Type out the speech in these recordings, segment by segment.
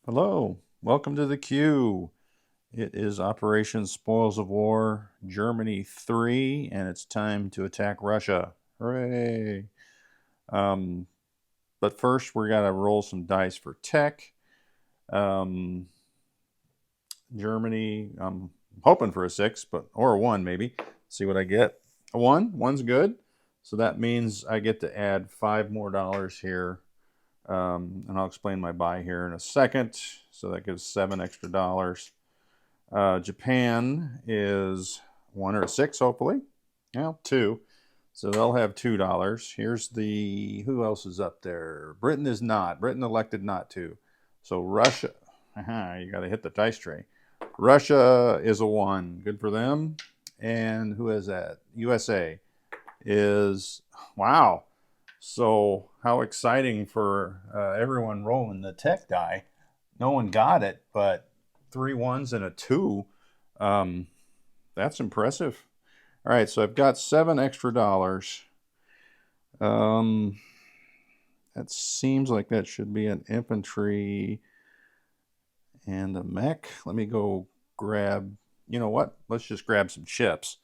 Hello, welcome to the queue. It is Operation Spoils of War Germany 3, and it's time to attack Russia. Hooray! Um, but first, we're going to roll some dice for tech. Um, Germany, I'm hoping for a 6, or a 1 maybe. See what I get. A 1? 1's good. So that means I get to add $5 more here. And I'll explain my buy here in a second. So that gives $7 extra. Japan is 1 or 6, hopefully. Yeah, 2. So they'll have $2. Here's who else is up there? Britain is not. Britain elected not to. So Russia, you got to hit the dice tray. Russia is a 1. Good for them. And who is that? USA is, wow. So how exciting for everyone rolling the tech die. No one got it, but 3 1s and a 2. Um, that's impressive. All right, so I've got $7 extra. Um, that seems like that should be an infantry and a mech. Let me go grab, you know what? Let's just grab some chips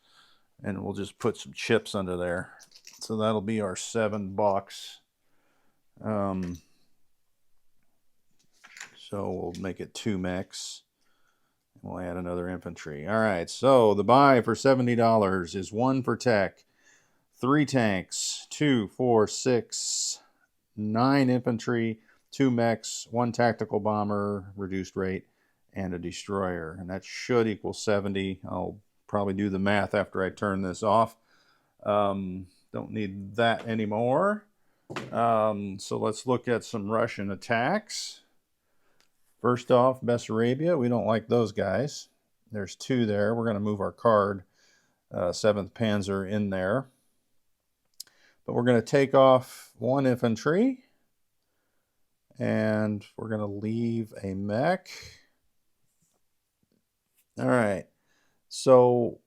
and we'll just put some chips under there. So that'll be our $7. Um, so we'll make it 2 mechs. We'll add another infantry. All right, so the buy for $70 is 1 for tech, 3 tanks, 2, 4, 6, 9 infantry, 2 mechs, 1 tactical bomber, reduced rate, and a destroyer. And that should equal 70. I'll probably do the math after I turn this off. Don't need that anymore. So let's look at some Russian attacks. First off, Bessarabia. We don't like those guys. There's 2 there. We're going to move our card, 7th Panzer, in there. But we're going to take off 1 infantry. And we're going to leave a mech. All right. So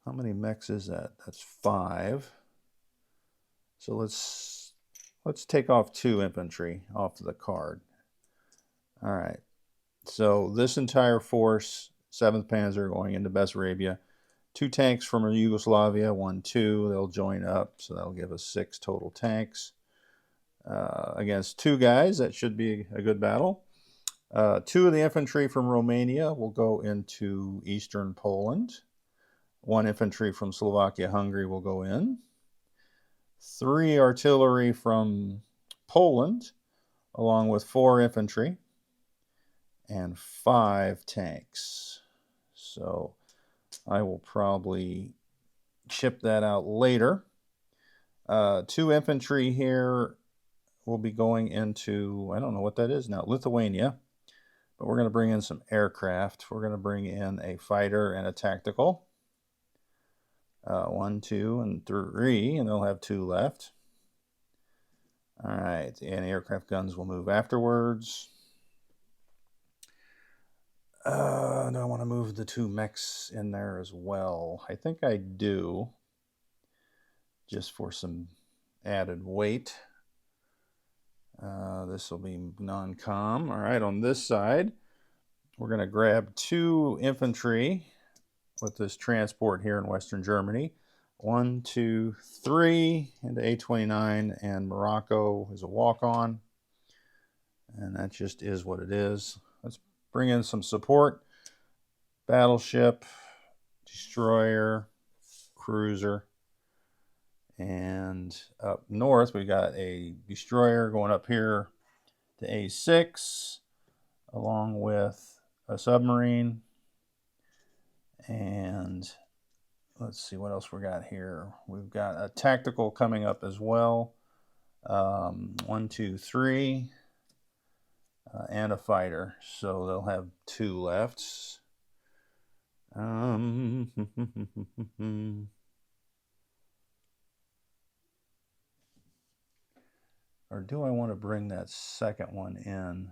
how many mechs is that? That's 5. So let's take off 2 infantry off the card. All right. So this entire force, 7th Panzer, going into Bessarabia. 2 tanks from Yugoslavia, 1, 2. They'll join up, so that'll give us 6 total tanks. Against 2 guys, that should be a good battle. 2 of the infantry from Romania will go into eastern Poland. 1 infantry from Slovakia, Hungary will go in. 3 artillery from Poland, along with 4 infantry, and 5 tanks. So I will probably ship that out later. 2 infantry here will be going into, I don't know what that is now, Lithuania. But we're going to bring in some aircraft. We're going to bring in a fighter and a tactical. 1, 2, and 3, and they'll have 2 left. All right, the anti-aircraft guns will move afterwards. Do I want to move the 2 mechs in there as well? I think I do, just for some added weight. This will be non-com. All right, on this side, we're going to grab 2 infantry with this transport here in Western Germany. 1, 2, 3 into A-29, and Morocco is a walk-on. And that just is what it is. Let's bring in some support. Battleship, destroyer, cruiser. And up north, we got a destroyer going up here to A6, along with a submarine. And let's see what else we got here. We've got a tactical coming up as well. 1, 2, 3, and a fighter. So they'll have 2 left. Or do I want to bring that second one in?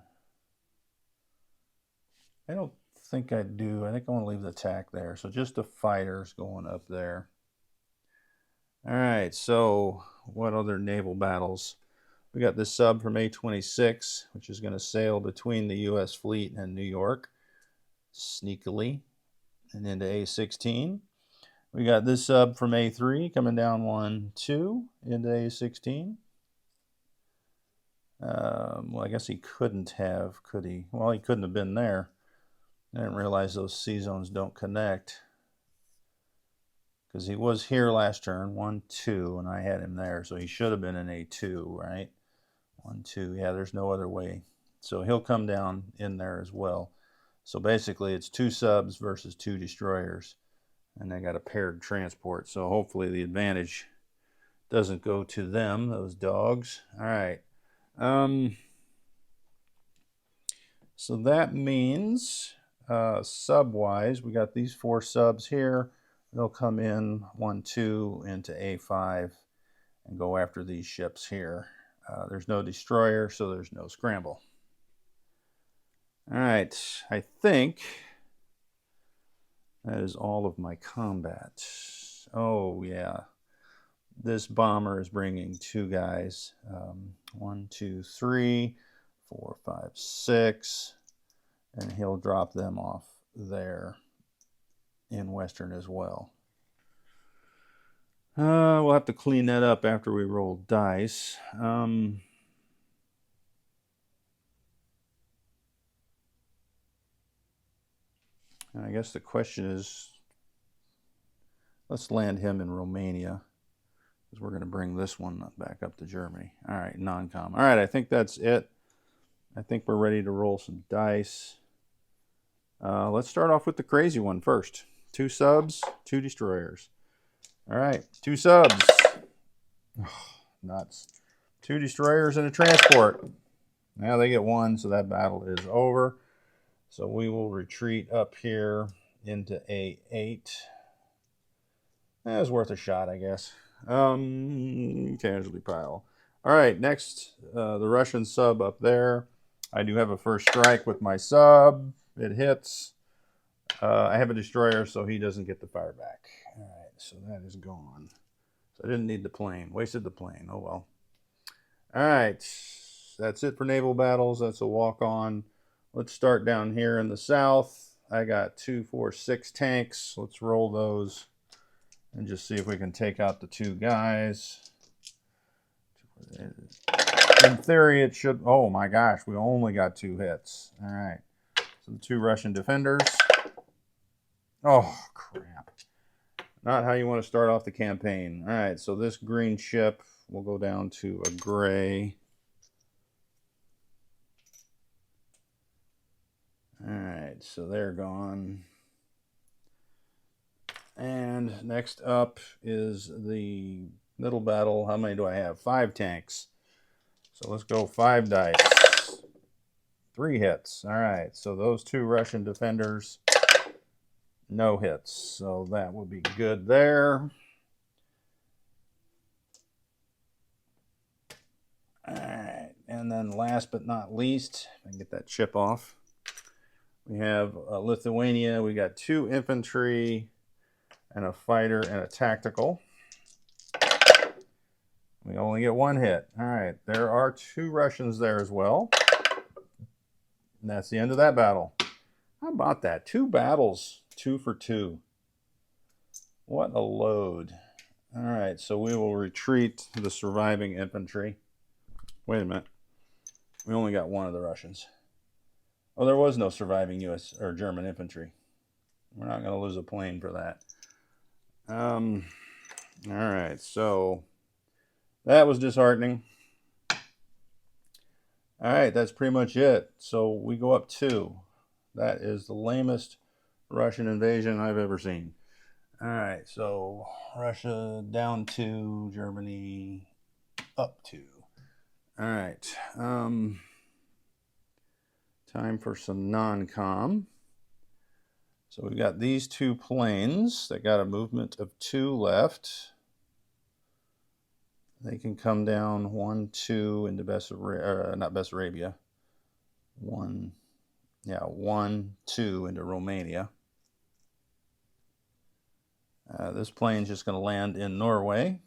I don't think I do. I think I want to leave the tack there. So just the fighters going up there. All right, so what other naval battles? We got this sub from A-26, which is going to sail between the U.S. fleet and New York, sneakily, and into A-16. We got this sub from A3 coming down 1-2 into A-16. Well, I guess he couldn't have, could he? Well, he couldn't have been there. I didn't realize those C zones don't connect, because he was here last turn, 1-2, and I had him there, so he should have been in A2, right? 1-2, yeah, there's no other way. So he'll come down in there as well. So basically it's 2 subs versus 2 destroyers, and they got a paired transport, so hopefully the advantage doesn't go to them, those dogs. All right. So that means sub-wise, we got these 4 subs here. They'll come in 1-2 into A5 and go after these ships here. There's no destroyer, so there's no scramble. All right, I think that is all of my combat. Oh, yeah. This bomber is bringing 2 guys. 1, 2, 3, 4, 5, 6. And he'll drop them off there in Western as well. We'll have to clean that up after we roll dice. And I guess the question is, let's land him in Romania, because we're going to bring this one back up to Germany. All right, non-com. All right, I think that's it. I think we're ready to roll some dice. Let's start off with the crazy one first. 2 subs, 2 destroyers. All right, 2 subs. Oh, nuts. 2 destroyers and a transport. Now they get 1, so that battle is over. So we will retreat up here into A8. That was worth a shot, I guess. Casualty pile. All right, next, the Russian sub up there. I do have a first strike with my sub. It hits. I have a destroyer, so he doesn't get the fire back. All right, so that is gone. So I didn't need the plane. Wasted the plane. Oh, well. All right, that's it for naval battles. That's a walk-on. Let's start down here in the south. I got 2, 4, 6 tanks. Let's roll those and just see if we can take out the 2 guys. In theory, it should... Oh, my gosh. We only got 2 hits. All right. So the 2 Russian defenders. Oh, crap. Not how you want to start off the campaign. All right. So this green ship will go down to a gray. All right, so they're gone. And next up is the middle battle. How many do I have? 5 tanks. So let's go 5 dice. 3 hits. All right, so those 2 Russian defenders, no hits. So that will be good there. All right, and then last but not least, I can get that chip off. We have Lithuania. We got 2 infantry and a fighter and a tactical. We only get 1 hit. All right, there are 2 Russians there as well. And that's the end of that battle. How about that? 2 battles, 2 for 2. What a load. All right, so we will retreat to the surviving infantry. Wait a minute. We only got 1 of the Russians. Oh, there was no surviving U.S. or German infantry. We're not going to lose a plane for that. All right, so that was disheartening. All right, that's pretty much it. So we go up 2. That is the lamest Russian invasion I've ever seen. All right, so Russia down 2, Germany up 2. All right. Time for some non-com. So we've got these 2 planes that got a movement of 2 left. They can come down 1, 2 into not Bessarabia. 1, 2 into Romania. This plane's just going to land in Norway.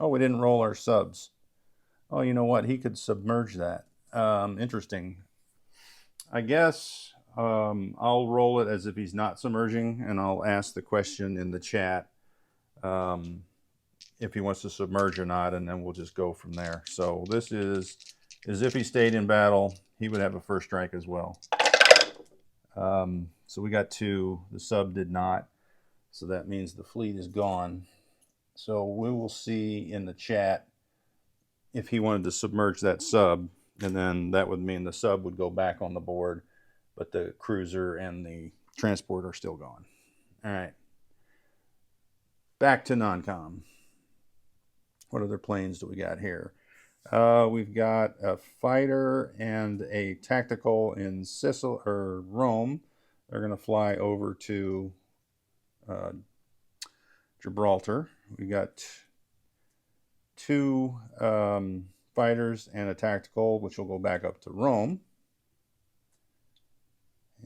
Oh, we didn't roll our subs. Oh, you know what? He could submerge that. Interesting. I guess I'll roll it as if he's not submerging, and I'll ask the question in the chat if he wants to submerge or not, and then we'll just go from there. So this is as if he stayed in battle, he would have a first strike as well. So we got 2. The sub did not. So that means the fleet is gone. So we will see in the chat if he wanted to submerge that sub, and then that would mean the sub would go back on the board, but the cruiser and the transport are still gone. All right. Back to non-com. What other planes do we got here? We've got a fighter and a tactical in Sicily or Rome. They're going to fly over to Gibraltar. We got 2 fighters and a tactical, which will go back up to Rome.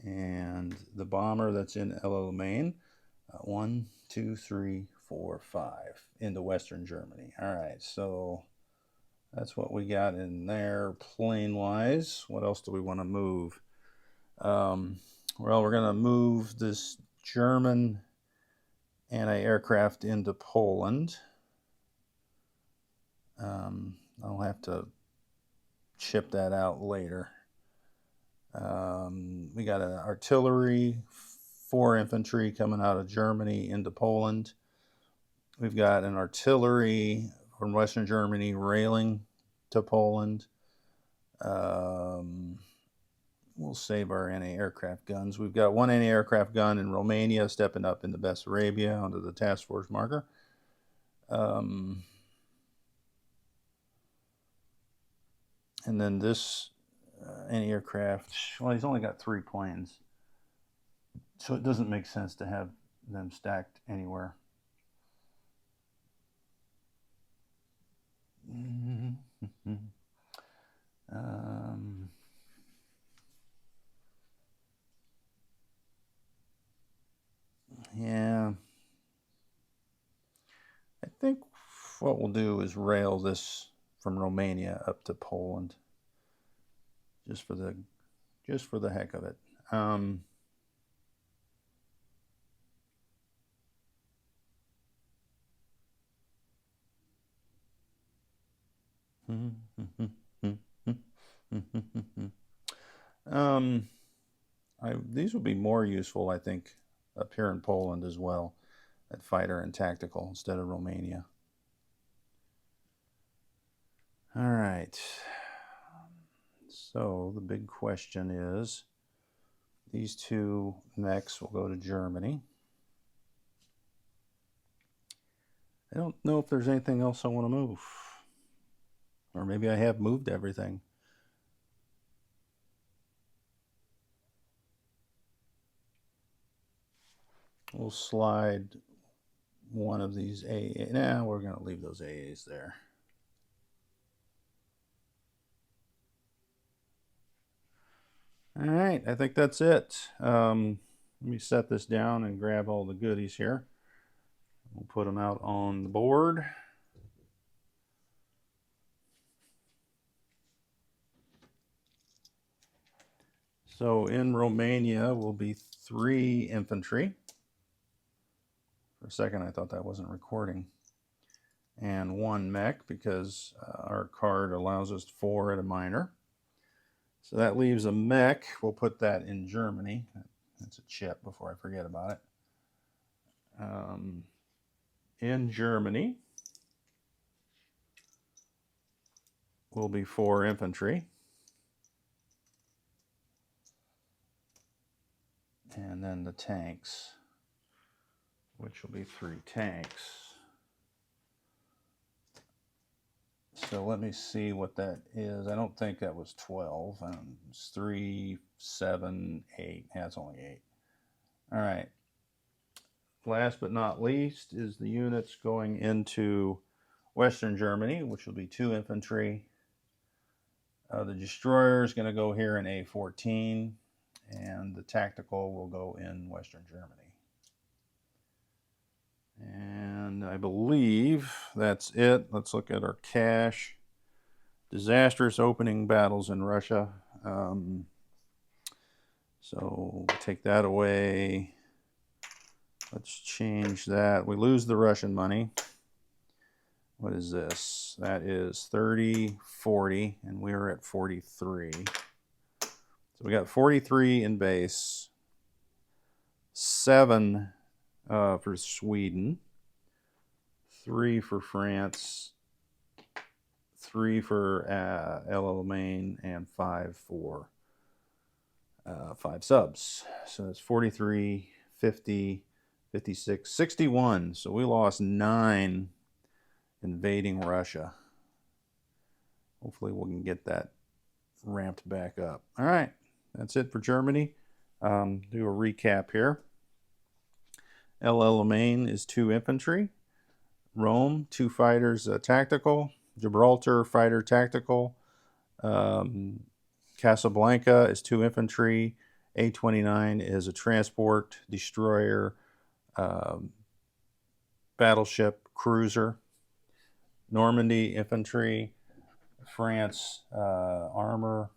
And the bomber that's in El Alamein, 1, 2, 3, 4, 5 into Western Germany. All right, so that's what we got in there plane-wise. What else do we want to move? Well, we're going to move this German anti-aircraft into Poland. I'll have to ship that out later. We got an artillery, 4 infantry coming out of Germany into Poland. We've got an artillery from Western Germany railing to Poland. We'll save our anti-aircraft guns. We've got 1 anti-aircraft gun in Romania stepping up into Bessarabia onto the task force marker. And then this anti-aircraft, well, he's only got 3 planes. So it doesn't make sense to have them stacked anywhere. Yeah. I think what we'll do is rail this from Romania up to Poland, just for the heck of it. These would be more useful, I think, up here in Poland as well, at fighter and tactical instead of Romania. All right. So the big question is, these 2 mechs will go to Germany. I don't know if there's anything else I want to move. Or maybe I have moved everything. We'll slide 1 of these AA. Nah, we're going to leave those AAs there. All right, I think that's it. Let me set this down and grab all the goodies here. We'll put them out on the board. So in Romania will be 3 infantry. For a second I thought that wasn't recording. And 1 mech, because our card allows us 4 at a minor. So that leaves a mech. We'll put that in Germany. That's a chip before I forget about it. In Germany will be 4 infantry. And then the tanks, which will be 3 tanks. So let me see what that is. I don't think that was 12. It's 3, 7, 8. Yeah, it's only 8. All right. Last but not least is the units going into Western Germany, which will be 2 infantry. The destroyer is going to go here in A14, and the tactical will go in Western Germany. And And I believe that's it. Let's look at our cash. Disastrous opening battles in Russia. So take that away. Let's change that. We lose the Russian money. What is this? That is 30, 40, and we're at 43. So we got 43 in base, 7 for Sweden, 3 for France, 3 for El Alamein, and 5 for 5 subs. So that's 43, 50, 56, 61. So we lost 9 invading Russia. Hopefully we can get that ramped back up. All right, that's it for Germany. Do a recap here. El Alamein is 2 infantry. Rome, 2 fighters tactical. Gibraltar, fighter tactical. Casablanca is 2 infantry. A-29 is a transport, destroyer, battleship, cruiser. Normandy, infantry. France, armor.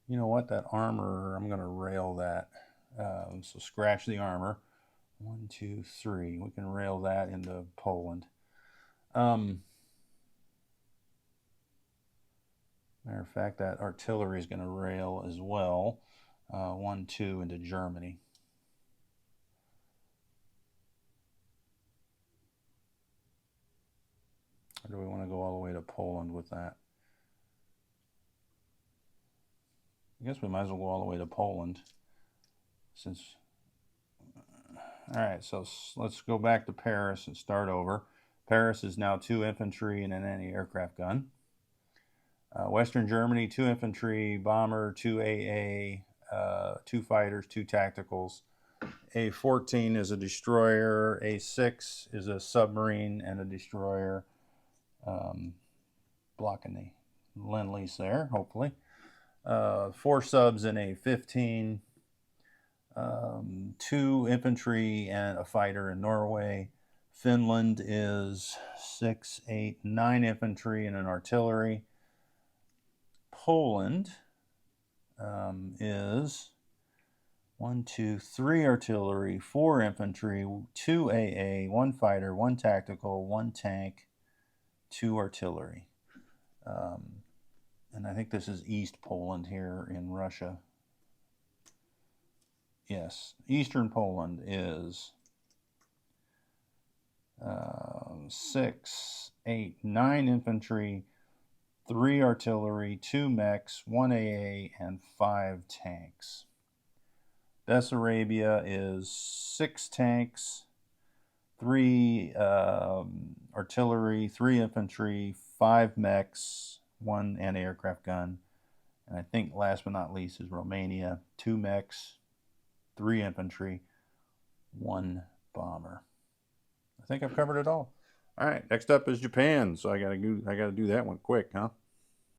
You know what? That armor, I'm going to rail that. So scratch the armor. 1, 2, 3. We can rail that into Poland. Matter of fact, that artillery is going to rail as well. 1, 2 into Germany. Or do we want to go all the way to Poland with that? I guess we might as well go all the way to Poland. Since, all right, so let's go back to Paris and start over. Paris is now 2 infantry and an anti-aircraft gun. Western Germany, 2 infantry, bomber, 2 AA, 2 fighters, 2 tacticals. A-14 is a destroyer. A-6 is a submarine and a destroyer. Blocking the Lend-Lease there, hopefully. 4 subs in A-15. 2 infantry and a fighter in Norway. Finland is 6, 8, 9 infantry and an artillery. Poland is 1, 2, 3 artillery, 4 infantry, 2 AA, 1 fighter, 1 tactical, 1 tank, 2 artillery. And I think this is East Poland here in Russia. Yes, Eastern Poland is 6, 8, 9 infantry, 3 artillery, 2 mechs, 1 AA, and 5 tanks. Bessarabia is 6 tanks, 3 artillery, 3 infantry, 5 mechs, 1 anti-aircraft gun. And I think last but not least is Romania, 2 mechs, 3 infantry, 1 bomber. I think I've covered it all. All right, next up is Japan. So I gotta do that one quick, huh?